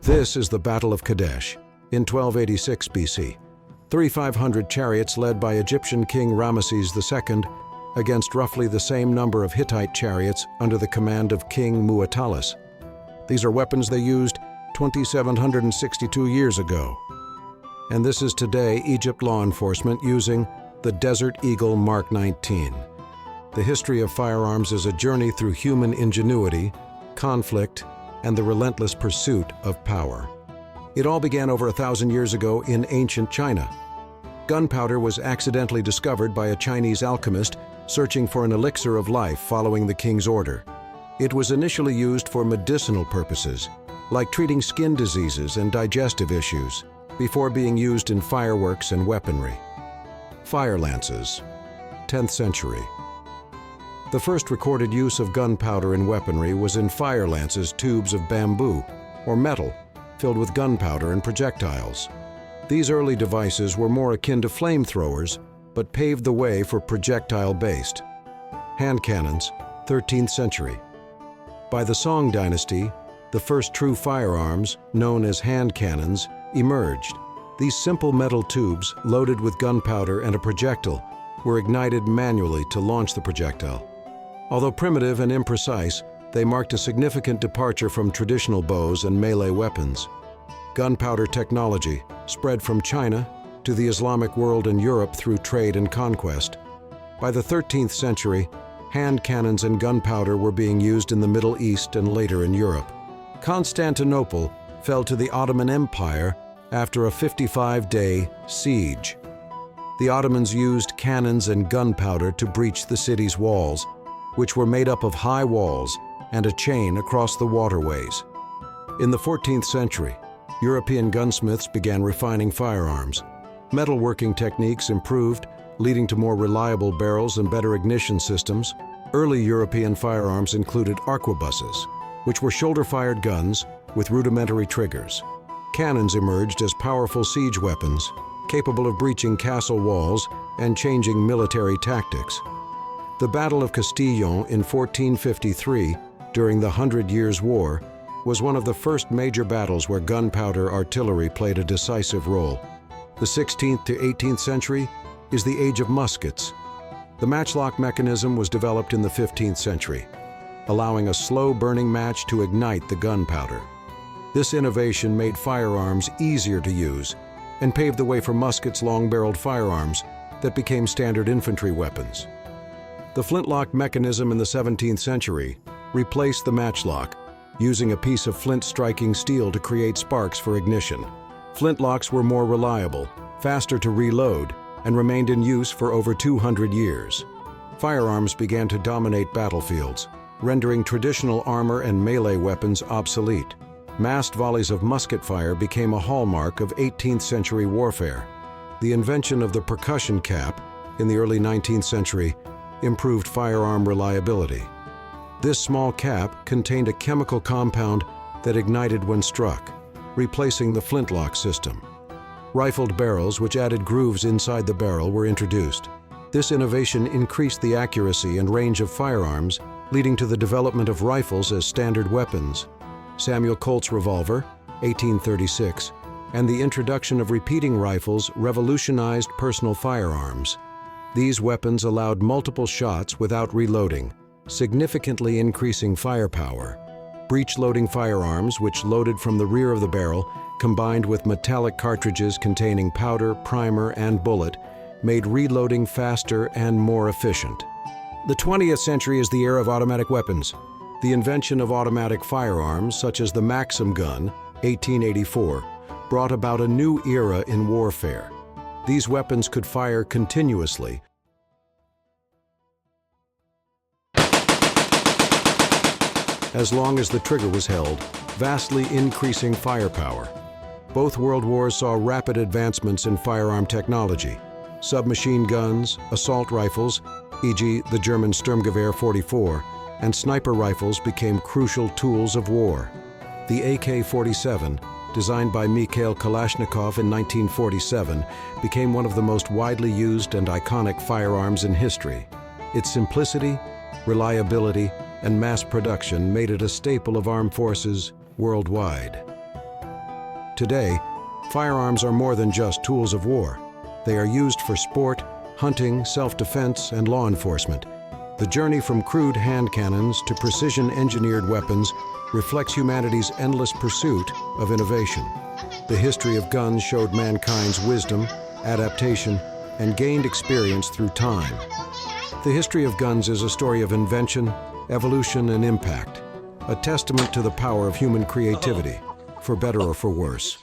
This is the Battle of Kadesh in 1286 BC. 3,500 chariots led by Egyptian king Ramesses II against roughly the same number of Hittite chariots under the command of King Muwatallis. These are weapons they used 2,762 years ago. And this is today Egypt law enforcement using the Desert Eagle Mark 19. The history of firearms is a journey through human ingenuity, conflict, and the relentless pursuit of power. It all began over 1,000 years ago in ancient China. Gunpowder was accidentally discovered by a Chinese alchemist searching for an elixir of life following the king's order. It was initially used for medicinal purposes, like treating skin diseases and digestive issues, before being used in fireworks and weaponry. Fire lances, 10th century. The first recorded use of gunpowder in weaponry was in fire lances, tubes of bamboo or metal filled with gunpowder and projectiles. These early devices were more akin to flamethrowers, but paved the way for projectile-based. Hand cannons, 13th century. By the Song dynasty, the first true firearms, known as hand cannons, emerged. These simple metal tubes, loaded with gunpowder and a projectile, were ignited manually to launch the projectile. Although primitive and imprecise, they marked a significant departure from traditional bows and melee weapons. Gunpowder technology spread from China to the Islamic world and Europe through trade and conquest. By the 13th century, hand cannons and gunpowder were being used in the Middle East and later in Europe. Constantinople fell to the Ottoman Empire after a 55-day siege. The Ottomans used cannons and gunpowder to breach the city's walls, which were made up of high walls and a chain across the waterways. In the 14th century, European gunsmiths began refining firearms. Metalworking techniques improved, leading to more reliable barrels and better ignition systems. Early European firearms included arquebuses, which were shoulder-fired guns with rudimentary triggers. Cannons emerged as powerful siege weapons, capable of breaching castle walls and changing military tactics. The Battle of Castillon in 1453, during the Hundred Years' War, was one of the first major battles where gunpowder artillery played a decisive role. The 16th to 18th century is the age of muskets. The matchlock mechanism was developed in the 15th century, allowing a slow-burning match to ignite the gunpowder. This innovation made firearms easier to use and paved the way for muskets, long-barreled firearms that became standard infantry weapons. The flintlock mechanism in the 17th century replaced the matchlock, using a piece of flint-striking steel to create sparks for ignition. Flintlocks were more reliable, faster to reload, and remained in use for over 200 years. Firearms began to dominate battlefields, rendering traditional armor and melee weapons obsolete. Massed volleys of musket fire became a hallmark of 18th century warfare. The invention of the percussion cap in the early 19th century improved firearm reliability. This small cap contained a chemical compound that ignited when struck, replacing the flintlock system. Rifled barrels, which added grooves inside the barrel, were introduced. This innovation increased the accuracy and range of firearms, leading to the development of rifles as standard weapons. Samuel Colt's revolver, 1836, and the introduction of repeating rifles revolutionized personal firearms. These weapons allowed multiple shots without reloading, significantly increasing firepower. Breech-loading firearms, which loaded from the rear of the barrel, combined with metallic cartridges containing powder, primer, and bullet, made reloading faster and more efficient. The 20th century is the era of automatic weapons. The invention of automatic firearms, such as the Maxim gun, 1884, brought about a new era in warfare. These weapons could fire continuously, as long as the trigger was held, vastly increasing firepower. Both world wars saw rapid advancements in firearm technology. Submachine guns, assault rifles, e.g. the German Sturmgewehr 44, and sniper rifles became crucial tools of war. The AK-47, designed by Mikhail Kalashnikov in 1947, became one of the most widely used and iconic firearms in history. Its simplicity, reliability, and mass production made it a staple of armed forces worldwide. Today, firearms are more than just tools of war. They are used for sport, hunting, self-defense, and law enforcement. The journey from crude hand cannons to precision-engineered weapons reflects humanity's endless pursuit of innovation. The history of guns showed mankind's wisdom, adaptation, and gained experience through time. The history of guns is a story of invention, evolution, and impact, a testament to the power of human creativity, for better or for worse.